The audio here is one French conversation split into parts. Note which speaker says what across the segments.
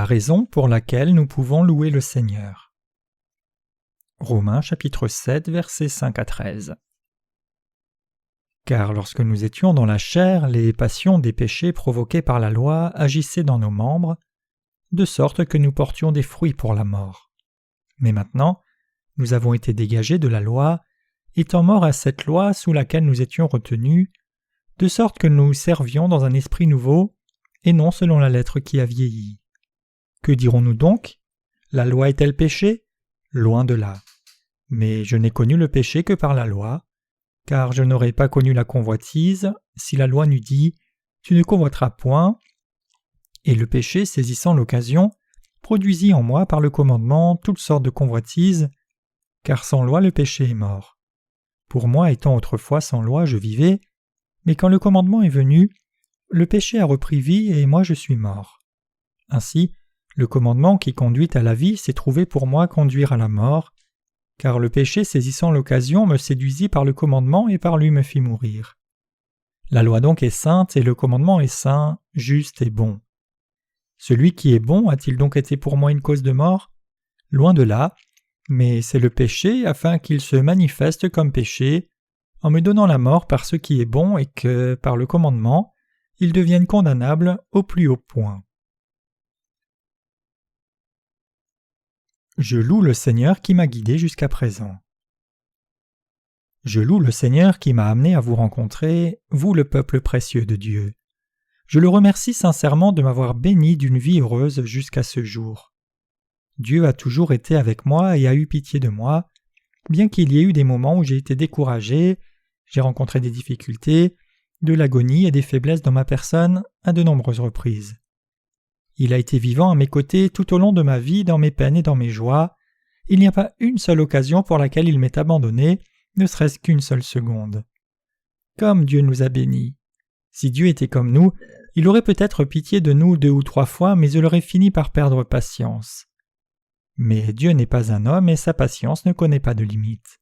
Speaker 1: raison pour laquelle nous pouvons louer le Seigneur. Romains chapitre 7, versets 5 à 13. Car lorsque nous étions dans la chair, les passions des péchés provoqués par la loi agissaient dans nos membres, de sorte que nous portions des fruits pour la mort. Mais maintenant, nous avons été dégagés de la loi, étant morts à cette loi sous laquelle nous étions retenus, de sorte que nous servions dans un esprit nouveau, et non selon la lettre qui a vieilli. Que dirons-nous donc? La loi est-elle péché? Loin de là. Mais je n'ai connu le péché que par la loi, car je n'aurais pas connu la convoitise si la loi n'eût dit « Tu ne convoiteras point », et le péché, saisissant l'occasion, produisit en moi par le commandement toutes sortes de convoitises, car sans loi le péché est mort. Pour moi, étant autrefois sans loi, je vivais, mais quand le commandement est venu, le péché a repris vie et moi je suis mort. Ainsi, le commandement qui conduit à la vie s'est trouvé pour moi conduire à la mort, car le péché saisissant l'occasion me séduisit par le commandement et par lui me fit mourir. La loi donc est sainte et le commandement est saint, juste et bon. Celui qui est bon a-t-il donc été pour moi une cause de mort? Loin de là, mais c'est le péché afin qu'il se manifeste comme péché, en me donnant la mort par ce qui est bon et que, par le commandement, il devienne condamnable au plus haut point. Je loue le Seigneur qui m'a guidé jusqu'à présent. Je loue le Seigneur qui m'a amené à vous rencontrer, vous le peuple précieux de Dieu. Je le remercie sincèrement de m'avoir béni d'une vie heureuse jusqu'à ce jour. Dieu a toujours été avec moi et a eu pitié de moi, bien qu'il y ait eu des moments où j'ai été découragé, j'ai rencontré des difficultés, de l'agonie et des faiblesses dans ma personne à de nombreuses reprises. Il a été vivant à mes côtés tout au long de ma vie, dans mes peines et dans mes joies. Il n'y a pas une seule occasion pour laquelle il m'ait abandonné, ne serait-ce qu'une seule seconde. Comme Dieu nous a bénis. Si Dieu était comme nous, il aurait peut-être pitié de nous 2 ou 3 fois, mais il aurait fini par perdre patience. Mais Dieu n'est pas un homme et sa patience ne connaît pas de limite.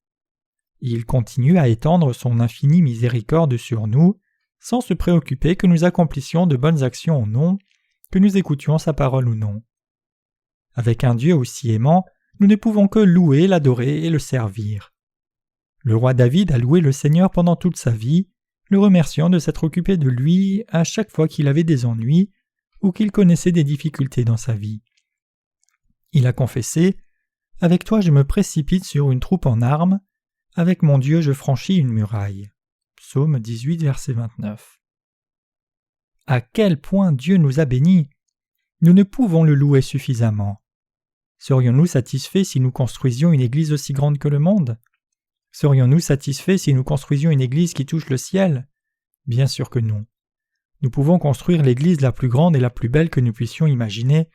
Speaker 1: Il continue à étendre son infinie miséricorde sur nous, sans se préoccuper que nous accomplissions de bonnes actions ou non, que nous écoutions sa parole ou non. Avec un Dieu aussi aimant, nous ne pouvons que louer, l'adorer et le servir. Le roi David a loué le Seigneur pendant toute sa vie, le remerciant de s'être occupé de lui à chaque fois qu'il avait des ennuis ou qu'il connaissait des difficultés dans sa vie. Il a confessé « Avec toi je me précipite sur une troupe en armes, avec mon Dieu je franchis une muraille. » Psaume 18, verset 29. À quel point Dieu nous a bénis! Nous ne pouvons le louer suffisamment. Serions-nous satisfaits si nous construisions une église aussi grande que le monde? Serions-nous satisfaits si nous construisions une église qui touche le ciel? Bien sûr que non. Nous pouvons construire l'église la plus grande et la plus belle que nous puissions imaginer,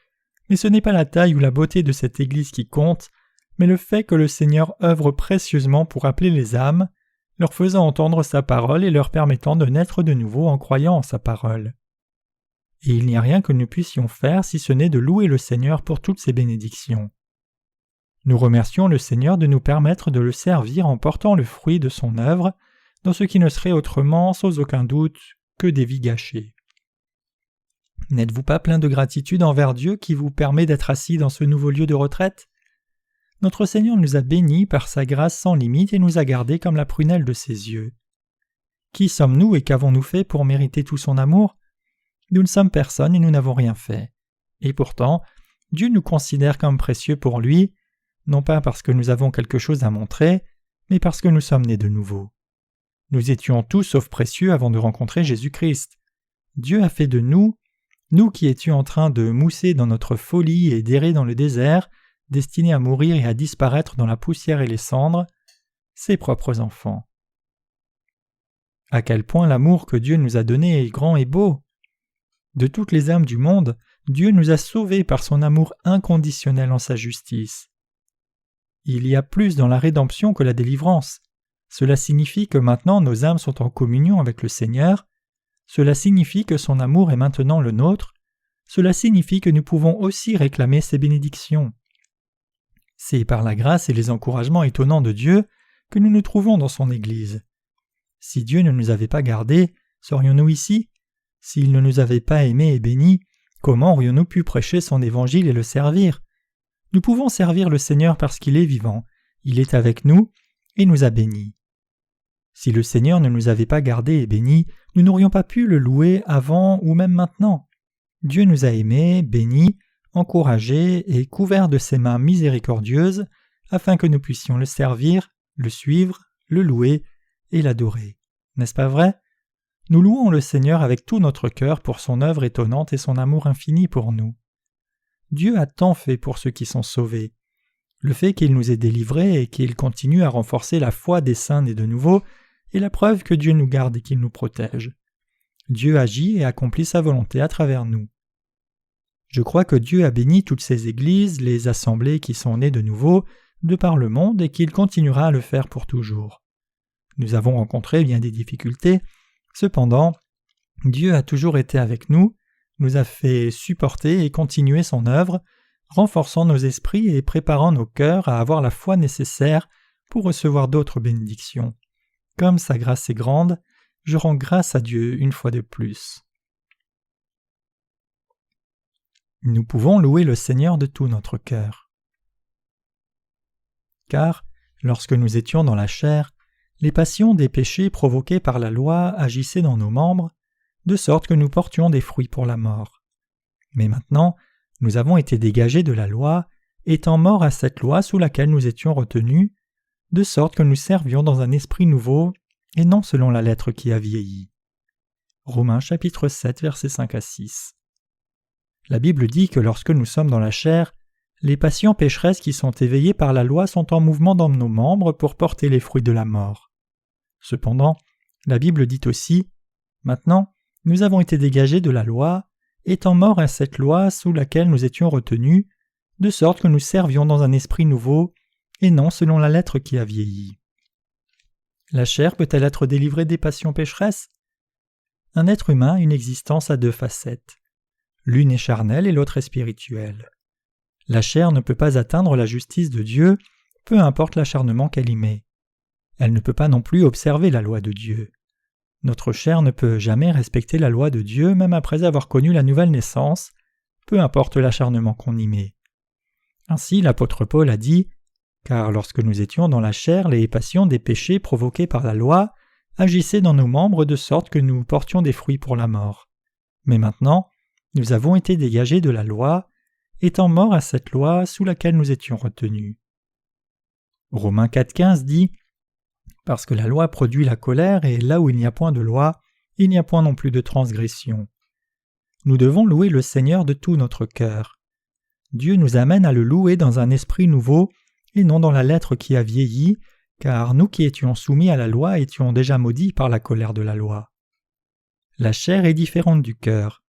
Speaker 1: mais ce n'est pas la taille ou la beauté de cette église qui compte, mais le fait que le Seigneur œuvre précieusement pour appeler les âmes, leur faisant entendre sa parole et leur permettant de naître de nouveau en croyant en sa parole. Et il n'y a rien que nous puissions faire si ce n'est de louer le Seigneur pour toutes ses bénédictions. Nous remercions le Seigneur de nous permettre de le servir en portant le fruit de son œuvre dans ce qui ne serait autrement, sans aucun doute, que des vies gâchées. N'êtes-vous pas plein de gratitude envers Dieu qui vous permet d'être assis dans ce nouveau lieu de retraite? Notre Seigneur nous a bénis par sa grâce sans limite et nous a gardés comme la prunelle de ses yeux. Qui sommes-nous et qu'avons-nous fait pour mériter tout son amour? Nous ne sommes personne et nous n'avons rien fait. Et pourtant, Dieu nous considère comme précieux pour lui, non pas parce que nous avons quelque chose à montrer, mais parce que nous sommes nés de nouveau. Nous étions tous sauf précieux avant de rencontrer Jésus-Christ. Dieu a fait de nous qui étions en train de mousser dans notre folie et d'errer dans le désert, destinés à mourir et à disparaître dans la poussière et les cendres, ses propres enfants. À quel point l'amour que Dieu nous a donné est grand et beau! De toutes les âmes du monde, Dieu nous a sauvés par son amour inconditionnel en sa justice. Il y a plus dans la rédemption que la délivrance. Cela signifie que maintenant nos âmes sont en communion avec le Seigneur. Cela signifie que son amour est maintenant le nôtre. Cela signifie que nous pouvons aussi réclamer ses bénédictions. C'est par la grâce et les encouragements étonnants de Dieu que nous nous trouvons dans son Église. Si Dieu ne nous avait pas gardés, serions-nous ici? S'il ne nous avait pas aimés et bénis, comment aurions-nous pu prêcher son évangile et le servir? Nous pouvons servir le Seigneur parce qu'il est vivant, il est avec nous et nous a bénis. Si le Seigneur ne nous avait pas gardés et bénis, nous n'aurions pas pu le louer avant ou même maintenant. Dieu nous a aimés, bénis, encouragés et couverts de ses mains miséricordieuses afin que nous puissions le servir, le suivre, le louer et l'adorer. N'est-ce pas vrai? Nous louons le Seigneur avec tout notre cœur pour son œuvre étonnante et son amour infini pour nous. Dieu a tant fait pour ceux qui sont sauvés. Le fait qu'il nous ait délivrés et qu'il continue à renforcer la foi des saints nés de nouveau est la preuve que Dieu nous garde et qu'il nous protège. Dieu agit et accomplit sa volonté à travers nous. Je crois que Dieu a béni toutes ces églises, les assemblées qui sont nées de nouveau, de par le monde et qu'il continuera à le faire pour toujours. Nous avons rencontré bien des difficultés, cependant, Dieu a toujours été avec nous, nous a fait supporter et continuer son œuvre, renforçant nos esprits et préparant nos cœurs à avoir la foi nécessaire pour recevoir d'autres bénédictions. Comme sa grâce est grande, je rends grâce à Dieu une fois de plus. Nous pouvons louer le Seigneur de tout notre cœur. Car, lorsque nous étions dans la chair, les passions des péchés provoqués par la loi agissaient dans nos membres, de sorte que nous portions des fruits pour la mort. Mais maintenant, nous avons été dégagés de la loi, étant morts à cette loi sous laquelle nous étions retenus, de sorte que nous servions dans un esprit nouveau et non selon la lettre qui a vieilli. Romains chapitre 7, versets 5 à 6. La Bible dit que lorsque nous sommes dans la chair, les passions pécheresses qui sont éveillées par la loi sont en mouvement dans nos membres pour porter les fruits de la mort. Cependant, la Bible dit aussi « Maintenant, nous avons été dégagés de la loi, étant morts à cette loi sous laquelle nous étions retenus, de sorte que nous servions dans un esprit nouveau, et non selon la lettre qui a vieilli. » La chair peut-elle être délivrée des passions pécheresses? Un être humain a une existence à deux facettes. L'une est charnelle et l'autre est spirituelle. La chair ne peut pas atteindre la justice de Dieu, peu importe l'acharnement qu'elle y met. Elle ne peut pas non plus observer la loi de Dieu. Notre chair ne peut jamais respecter la loi de Dieu même après avoir connu la nouvelle naissance, peu importe l'acharnement qu'on y met. Ainsi l'apôtre Paul a dit « Car lorsque nous étions dans la chair, les passions des péchés provoqués par la loi agissaient dans nos membres de sorte que nous portions des fruits pour la mort. Mais maintenant, nous avons été dégagés de la loi, étant morts à cette loi sous laquelle nous étions retenus. » Romains 4,15 dit « Parce que la loi produit la colère, et là où il n'y a point de loi, il n'y a point non plus de transgression. » Nous devons louer le Seigneur de tout notre cœur. Dieu nous amène à le louer dans un esprit nouveau, et non dans la lettre qui a vieilli, car nous qui étions soumis à la loi étions déjà maudits par la colère de la loi. La chair est différente du cœur.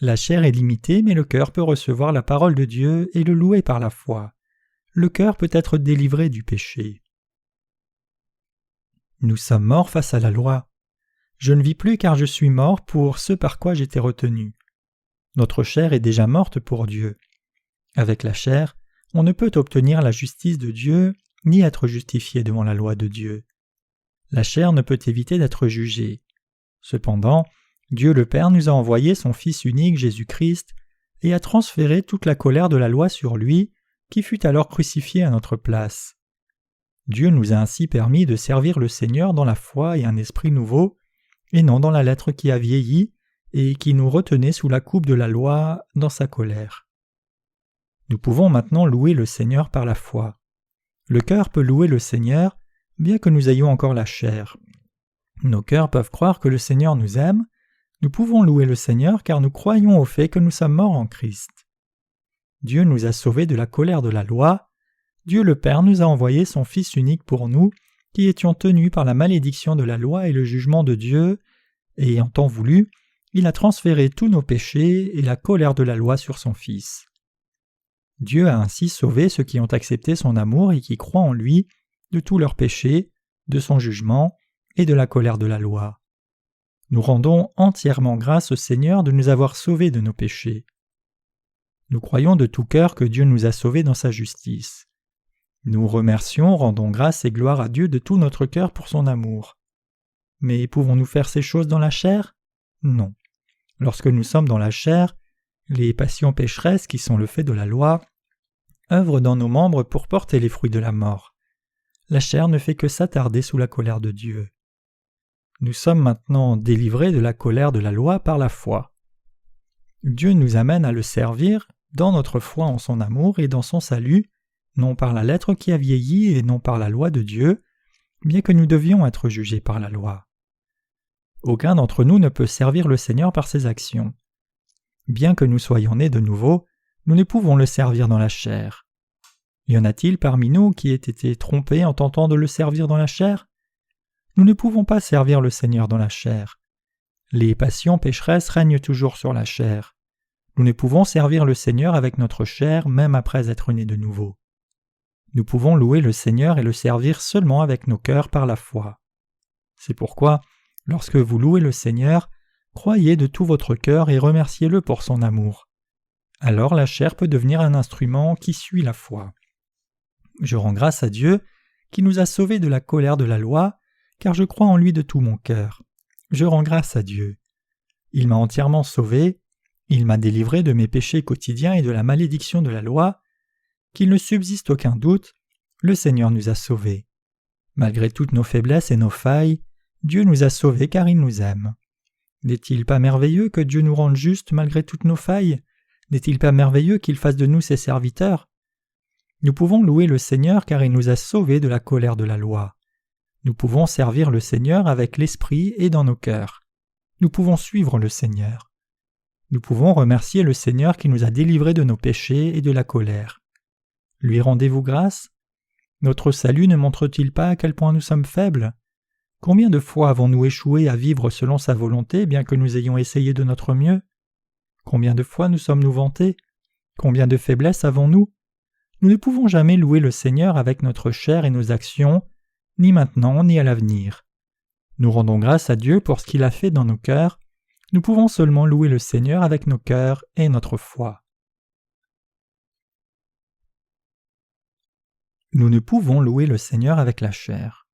Speaker 1: La chair est limitée, mais le cœur peut recevoir la parole de Dieu et le louer par la foi. Le cœur peut être délivré du péché. Nous sommes morts face à la loi. Je ne vis plus car je suis mort pour ce par quoi j'étais retenu. Notre chair est déjà morte pour Dieu. Avec la chair, on ne peut obtenir la justice de Dieu ni être justifié devant la loi de Dieu. La chair ne peut éviter d'être jugée. Cependant, Dieu le Père nous a envoyé son Fils unique Jésus-Christ et a transféré toute la colère de la loi sur lui, qui fut alors crucifié à notre place. Dieu nous a ainsi permis de servir le Seigneur dans la foi et un esprit nouveau, et non dans la lettre qui a vieilli et qui nous retenait sous la coupe de la loi dans sa colère. Nous pouvons maintenant louer le Seigneur par la foi. Le cœur peut louer le Seigneur, bien que nous ayons encore la chair. Nos cœurs peuvent croire que le Seigneur nous aime. Nous pouvons louer le Seigneur car nous croyons au fait que nous sommes morts en Christ. Dieu nous a sauvés de la colère de la loi. Dieu le Père nous a envoyé son Fils unique pour nous, qui étions tenus par la malédiction de la loi et le jugement de Dieu, et en temps voulu, il a transféré tous nos péchés et la colère de la loi sur son Fils. Dieu a ainsi sauvé ceux qui ont accepté son amour et qui croient en lui de tous leurs péchés, de son jugement et de la colère de la loi. Nous rendons entièrement grâce au Seigneur de nous avoir sauvés de nos péchés. Nous croyons de tout cœur que Dieu nous a sauvés dans sa justice. Nous remercions, rendons grâce et gloire à Dieu de tout notre cœur pour son amour. Mais pouvons-nous faire ces choses dans la chair? Non. Lorsque nous sommes dans la chair, Les passions pécheresses qui sont le fait de la loi œuvrent dans nos membres pour porter les fruits de la mort. La chair ne fait que s'attarder sous la colère de Dieu. Nous sommes maintenant délivrés de la colère de la loi par la foi. Dieu nous amène à le servir dans notre foi en son amour et dans son salut, non par la lettre qui a vieilli et non par la loi de Dieu, bien que nous devions être jugés par la loi. Aucun d'entre nous ne peut servir le Seigneur par ses actions. Bien que nous soyons nés de nouveau, nous ne pouvons le servir dans la chair. Y en a-t-il parmi nous qui aient été trompés en tentant de le servir dans la chair? Nous ne pouvons pas servir le Seigneur dans la chair. Les passions pécheresses règnent toujours sur la chair. Nous ne pouvons servir le Seigneur avec notre chair même après être nés de nouveau. Nous pouvons louer le Seigneur et le servir seulement avec nos cœurs par la foi. C'est pourquoi, lorsque vous louez le Seigneur, croyez de tout votre cœur et remerciez-le pour son amour. Alors la chair peut devenir un instrument qui suit la foi. Je rends grâce à Dieu qui nous a sauvés de la colère de la loi, car je crois en lui de tout mon cœur. Je rends grâce à Dieu. Il m'a entièrement sauvé, il m'a délivré de mes péchés quotidiens et de la malédiction de la loi. Qu'il ne subsiste aucun doute, le Seigneur nous a sauvés. Malgré toutes nos faiblesses et nos failles, Dieu nous a sauvés car il nous aime. N'est-il pas merveilleux que Dieu nous rende justes malgré toutes nos failles? N'est-il pas merveilleux qu'il fasse de nous ses serviteurs? Nous pouvons louer le Seigneur car il nous a sauvés de la colère de la loi. Nous pouvons servir le Seigneur avec l'esprit et dans nos cœurs. Nous pouvons suivre le Seigneur. Nous pouvons remercier le Seigneur qui nous a délivrés de nos péchés et de la colère. Lui rendez-vous grâce? Notre salut ne montre-t-il pas à quel point nous sommes faibles? Combien de fois avons-nous échoué à vivre selon sa volonté bien que nous ayons essayé de notre mieux? Combien de fois nous sommes-nous vantés? Combien de faiblesses avons-nous? Nous ne pouvons jamais louer le Seigneur avec notre chair et nos actions, ni maintenant ni à l'avenir. Nous rendons grâce à Dieu pour ce qu'il a fait dans nos cœurs. Nous pouvons seulement louer le Seigneur avec nos cœurs et notre foi. Nous ne pouvons louer le Seigneur avec la chair.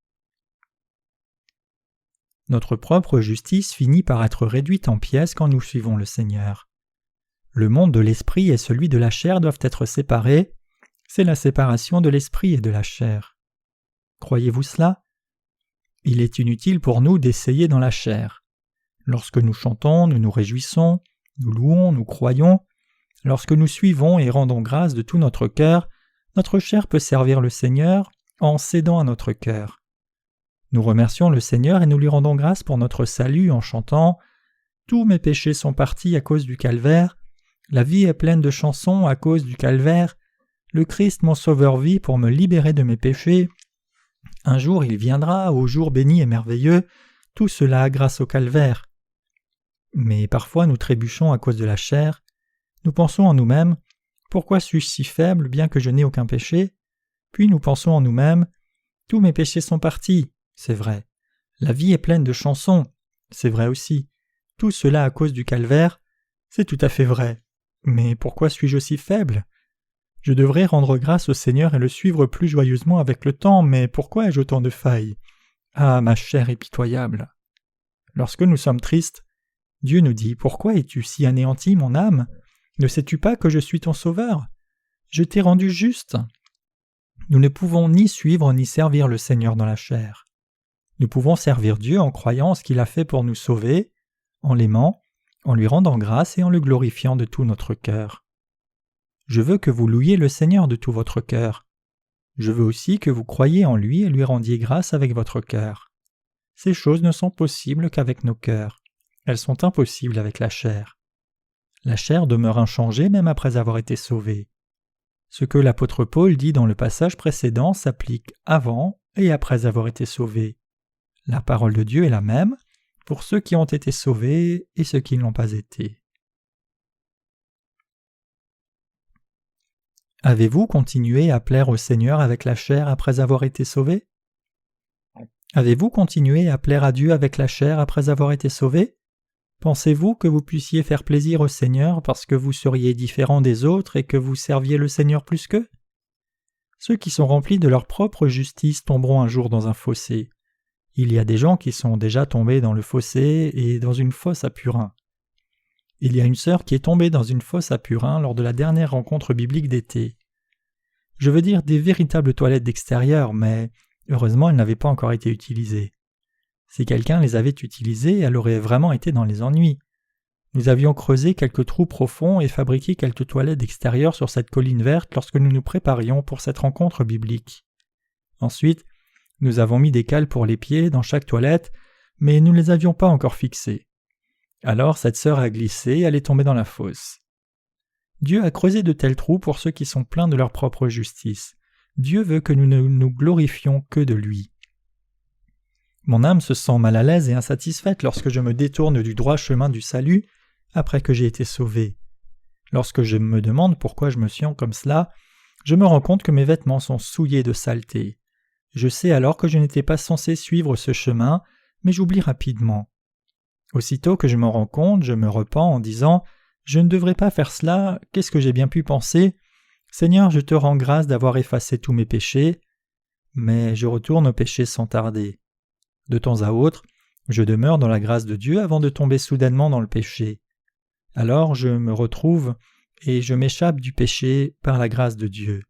Speaker 1: Notre propre justice finit par être réduite en pièces quand nous suivons le Seigneur. Le monde de l'esprit et celui de la chair doivent être séparés. C'est la séparation de l'esprit et de la chair. Croyez-vous cela? Il est inutile pour nous d'essayer dans la chair. Lorsque nous chantons, nous nous réjouissons, nous louons, nous croyons. Lorsque nous suivons et rendons grâce de tout notre cœur, notre chair peut servir le Seigneur en cédant à notre cœur. Nous remercions le Seigneur et nous lui rendons grâce pour notre salut en chantant « Tous mes péchés sont partis à cause du calvaire, la vie est pleine de chansons à cause du calvaire, le Christ mon sauveur vit pour me libérer de mes péchés. Un jour il viendra, au jour béni et merveilleux, tout cela grâce au calvaire. » Mais parfois nous trébuchons à cause de la chair. Nous pensons en nous-mêmes « Pourquoi suis-je si faible bien que je n'ai aucun péché ?» Puis nous pensons en nous-mêmes « Tous mes péchés sont partis. » C'est vrai. La vie est pleine de chansons. C'est vrai aussi. Tout cela à cause du calvaire. C'est tout à fait vrai. Mais pourquoi suis-je aussi faible? Je devrais rendre grâce au Seigneur et le suivre plus joyeusement avec le temps, mais pourquoi ai-je autant de failles? Ah, ma chair est pitoyable. Lorsque nous sommes tristes, Dieu nous dit « Pourquoi es-tu si anéanti, mon âme? Ne sais-tu pas que je suis ton sauveur? Je t'ai rendu juste. » Nous ne pouvons ni suivre ni servir le Seigneur dans la chair. Nous pouvons servir Dieu en croyant ce qu'il a fait pour nous sauver, en l'aimant, en lui rendant grâce et en le glorifiant de tout notre cœur. Je veux que vous louiez le Seigneur de tout votre cœur. Je veux aussi que vous croyiez en lui et lui rendiez grâce avec votre cœur. Ces choses ne sont possibles qu'avec nos cœurs. Elles sont impossibles avec la chair. La chair demeure inchangée même après avoir été sauvée. Ce que l'apôtre Paul dit dans le passage précédent s'applique avant et après avoir été sauvé. La parole de Dieu est la même pour ceux qui ont été sauvés et ceux qui ne l'ont pas été. Avez-vous continué à plaire au Seigneur avec la chair après avoir été sauvé? Avez-vous continué à plaire à Dieu avec la chair après avoir été sauvé? Pensez-vous que vous puissiez faire plaisir au Seigneur parce que vous seriez différent des autres et que vous serviez le Seigneur plus qu'eux? Ceux qui sont remplis de leur propre justice tomberont un jour dans un fossé. Il y a des gens qui sont déjà tombés dans le fossé et dans une fosse à purin. Il y a une sœur qui est tombée dans une fosse à Purin lors de la dernière rencontre biblique d'été. Je veux dire des véritables toilettes d'extérieur, mais heureusement elles n'avaient pas encore été utilisées. Si quelqu'un les avait utilisées, elle aurait vraiment été dans les ennuis. Nous avions creusé quelques trous profonds et fabriqué quelques toilettes d'extérieur sur cette colline verte lorsque nous nous préparions pour cette rencontre biblique. Ensuite, nous avons mis des cales pour les pieds dans chaque toilette, mais nous ne les avions pas encore fixées. Alors cette sœur a glissé et elle est tombée dans la fosse. Dieu a creusé de tels trous pour ceux qui sont pleins de leur propre justice. Dieu veut que nous ne nous glorifions que de lui. Mon âme se sent mal à l'aise et insatisfaite lorsque je me détourne du droit chemin du salut après que j'ai été sauvé. Lorsque je me demande pourquoi je me sens comme cela, je me rends compte que mes vêtements sont souillés de saleté. Je sais alors que je n'étais pas censé suivre ce chemin, mais j'oublie rapidement. Aussitôt que je m'en rends compte, je me repens en disant « Je ne devrais pas faire cela, qu'est-ce que j'ai bien pu penser ? Seigneur, je te rends grâce d'avoir effacé tous mes péchés. » Mais je retourne au péché sans tarder. De temps à autre, je demeure dans la grâce de Dieu avant de tomber soudainement dans le péché. Alors je me retrouve et je m'échappe du péché par la grâce de Dieu.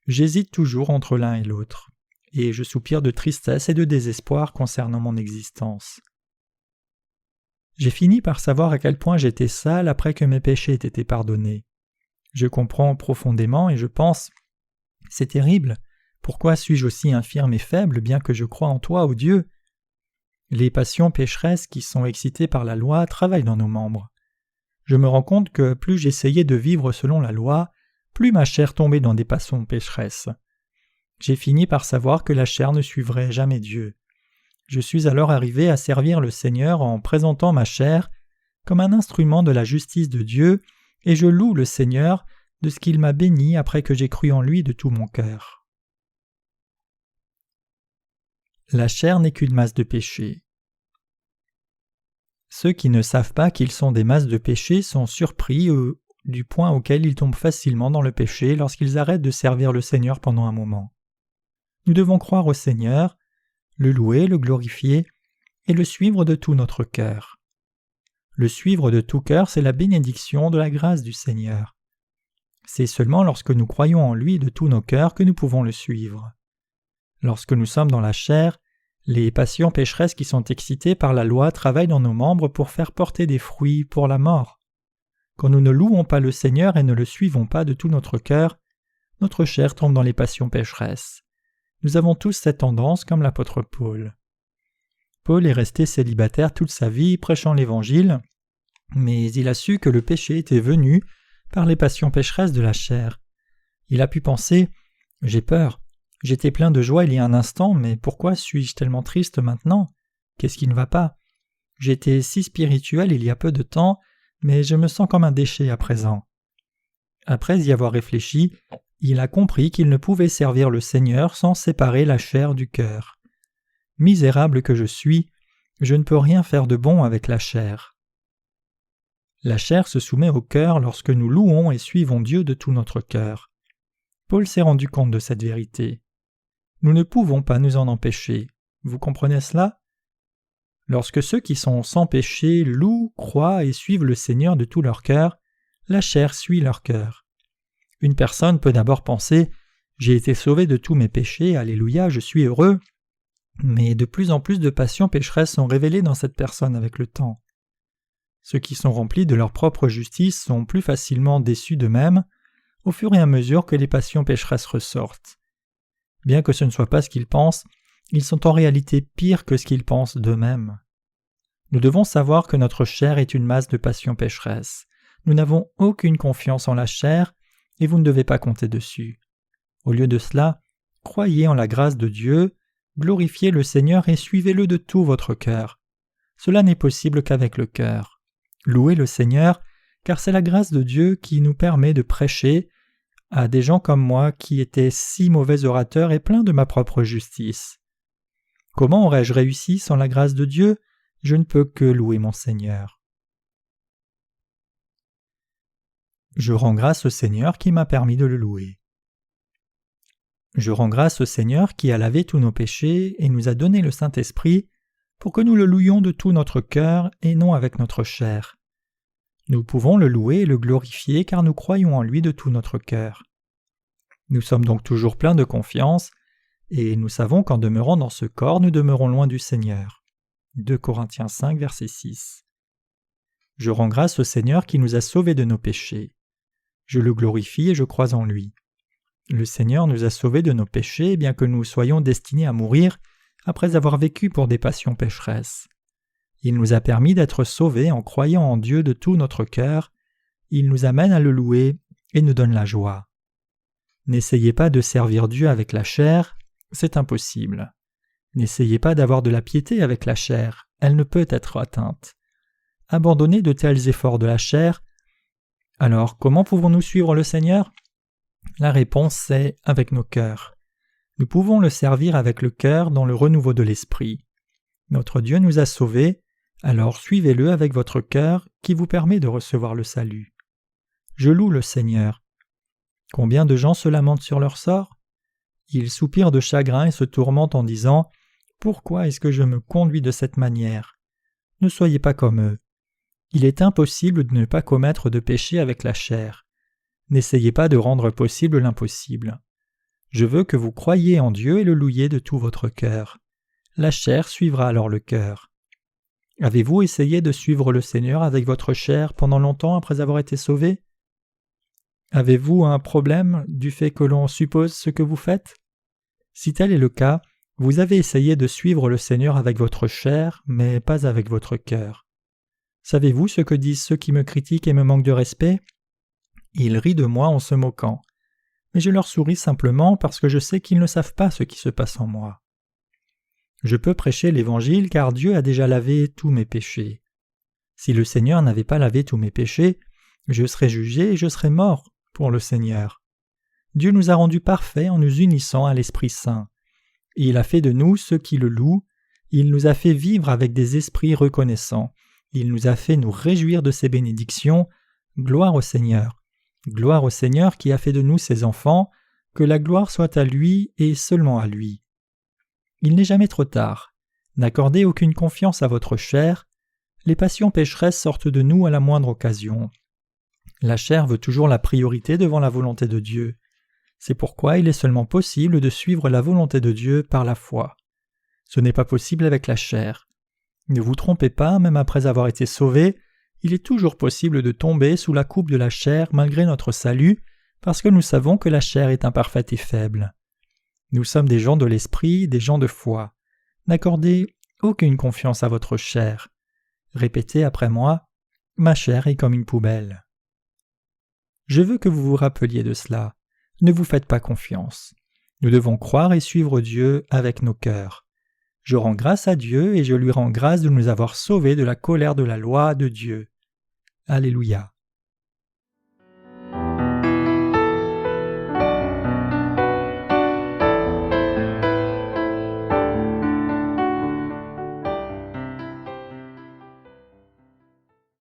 Speaker 1: J'hésite toujours entre l'un et l'autre, et je soupire de tristesse et de désespoir concernant mon existence. J'ai fini par savoir à quel point j'étais sale après que mes péchés aient été pardonnés. Je comprends profondément et je pense « C'est terrible, pourquoi suis-je aussi infirme et faible bien que je croie en toi, ô Dieu ?» Les passions pécheresses qui sont excitées par la loi travaillent dans nos membres. Je me rends compte que plus j'essayais de vivre selon la loi, plus ma chair tombait dans des passions pécheresses. J'ai fini par savoir que la chair ne suivrait jamais Dieu. Je suis alors arrivé à servir le Seigneur en présentant ma chair comme un instrument de la justice de Dieu, et je loue le Seigneur de ce qu'il m'a béni après que j'ai cru en lui de tout mon cœur. La chair n'est qu'une masse de péché. Ceux qui ne savent pas qu'ils sont des masses de péché sont surpris du point auquel ils tombent facilement dans le péché lorsqu'ils arrêtent de servir le Seigneur pendant un moment. Nous devons croire au Seigneur, le louer, le glorifier et le suivre de tout notre cœur. Le suivre de tout cœur, c'est la bénédiction de la grâce du Seigneur. C'est seulement lorsque nous croyons en lui de tous nos cœurs que nous pouvons le suivre. Lorsque nous sommes dans la chair, les passions pécheresses qui sont excitées par la loi travaillent dans nos membres pour faire porter des fruits pour la mort. Quand nous ne louons pas le Seigneur et ne le suivons pas de tout notre cœur, notre chair tombe dans les passions pécheresses. Nous avons tous cette tendance comme l'apôtre Paul. Paul est resté célibataire toute sa vie prêchant l'Évangile, mais il a su que le péché était venu par les passions pécheresses de la chair. Il a pu penser « J'ai peur, j'étais plein de joie il y a un instant, mais pourquoi suis-je tellement triste maintenant ? Qu'est-ce qui ne va pas ? J'étais si spirituel il y a peu de temps, mais je me sens comme un déchet à présent. » Après y avoir réfléchi, il a compris qu'il ne pouvait servir le Seigneur sans séparer la chair du cœur. Misérable que je suis, je ne peux rien faire de bon avec la chair. La chair se soumet au cœur lorsque nous louons et suivons Dieu de tout notre cœur. Paul s'est rendu compte de cette vérité. Nous ne pouvons pas nous en empêcher. Vous comprenez cela ? Lorsque ceux qui sont sans péché louent, croient et suivent le Seigneur de tout leur cœur, la chair suit leur cœur. Une personne peut d'abord penser « J'ai été sauvé de tous mes péchés, alléluia, je suis heureux », mais de plus en plus de passions pécheresses sont révélées dans cette personne avec le temps. Ceux qui sont remplis de leur propre justice sont plus facilement déçus d'eux-mêmes au fur et à mesure que les passions pécheresses ressortent. Bien que ce ne soit pas ce qu'ils pensent, ils sont en réalité pires que ce qu'ils pensent d'eux-mêmes. Nous devons savoir que notre chair est une masse de passions pécheresses. Nous n'avons aucune confiance en la chair et vous ne devez pas compter dessus. Au lieu de cela, croyez en la grâce de Dieu, glorifiez le Seigneur et suivez-le de tout votre cœur. Cela n'est possible qu'avec le cœur. Louez le Seigneur, car c'est la grâce de Dieu qui nous permet de prêcher à des gens comme moi qui étaient si mauvais orateurs et pleins de ma propre justice. Comment aurais-je réussi sans la grâce de Dieu ? Je ne peux que louer mon Seigneur. Je rends grâce au Seigneur qui m'a permis de le louer. Je rends grâce au Seigneur qui a lavé tous nos péchés et nous a donné le Saint-Esprit pour que nous le louions de tout notre cœur et non avec notre chair. Nous pouvons le louer et le glorifier car nous croyons en lui de tout notre cœur. Nous sommes donc toujours pleins de confiance et nous savons qu'en demeurant dans ce corps, nous demeurons loin du Seigneur. 2 Corinthiens 5, verset 6. Je rends grâce au Seigneur qui nous a sauvés de nos péchés. Je le glorifie et je crois en lui. Le Seigneur nous a sauvés de nos péchés bien que nous soyons destinés à mourir après avoir vécu pour des passions pécheresses. Il nous a permis d'être sauvés en croyant en Dieu de tout notre cœur. Il nous amène à le louer et nous donne la joie. N'essayez pas de servir Dieu avec la chair, c'est impossible. N'essayez pas d'avoir de la piété avec la chair, elle ne peut être atteinte. Abandonnez de tels efforts de la chair. Alors, comment pouvons-nous suivre le Seigneur ? La réponse est avec nos cœurs. Nous pouvons le servir avec le cœur dans le renouveau de l'esprit. Notre Dieu nous a sauvés, alors suivez-le avec votre cœur qui vous permet de recevoir le salut. Je loue le Seigneur. Combien de gens se lamentent sur leur sort ? Ils soupirent de chagrin et se tourmentent en disant « Pourquoi est-ce que je me conduis de cette manière ?» Ne soyez pas comme eux. Il est impossible de ne pas commettre de péché avec la chair. N'essayez pas de rendre possible l'impossible. Je veux que vous croyiez en Dieu et le louiez de tout votre cœur. La chair suivra alors le cœur. Avez-vous essayé de suivre le Seigneur avec votre chair pendant longtemps après avoir été sauvé ? Avez-vous un problème du fait que l'on suppose ce que vous faites ? Si tel est le cas, vous avez essayé de suivre le Seigneur avec votre chair, mais pas avec votre cœur. Savez-vous ce que disent ceux qui me critiquent et me manquent de respect ? Ils rient de moi en se moquant. Mais je leur souris simplement parce que je sais qu'ils ne savent pas ce qui se passe en moi. Je peux prêcher l'Évangile car Dieu a déjà lavé tous mes péchés. Si le Seigneur n'avait pas lavé tous mes péchés, je serais jugé et je serais mort pour le Seigneur. Dieu nous a rendus parfaits en nous unissant à l'Esprit Saint. Il a fait de nous ceux qui le louent, il nous a fait vivre avec des esprits reconnaissants, il nous a fait nous réjouir de ses bénédictions. Gloire au Seigneur. Gloire au Seigneur qui a fait de nous ses enfants, que la gloire soit à lui et seulement à lui. Il n'est jamais trop tard. N'accordez aucune confiance à votre chair. Les passions pécheresses sortent de nous à la moindre occasion. La chair veut toujours la priorité devant la volonté de Dieu. C'est pourquoi il est seulement possible de suivre la volonté de Dieu par la foi. Ce n'est pas possible avec la chair. Ne vous trompez pas, même après avoir été sauvé, il est toujours possible de tomber sous la coupe de la chair malgré notre salut, parce que nous savons que la chair est imparfaite et faible. Nous sommes des gens de l'esprit, des gens de foi. N'accordez aucune confiance à votre chair. Répétez après moi, « Ma chair est comme une poubelle ». Je veux que vous vous rappeliez de cela. Ne vous faites pas confiance. Nous devons croire et suivre Dieu avec nos cœurs. Je rends grâce à Dieu et je lui rends grâce de nous avoir sauvés de la colère de la loi de Dieu. Alléluia.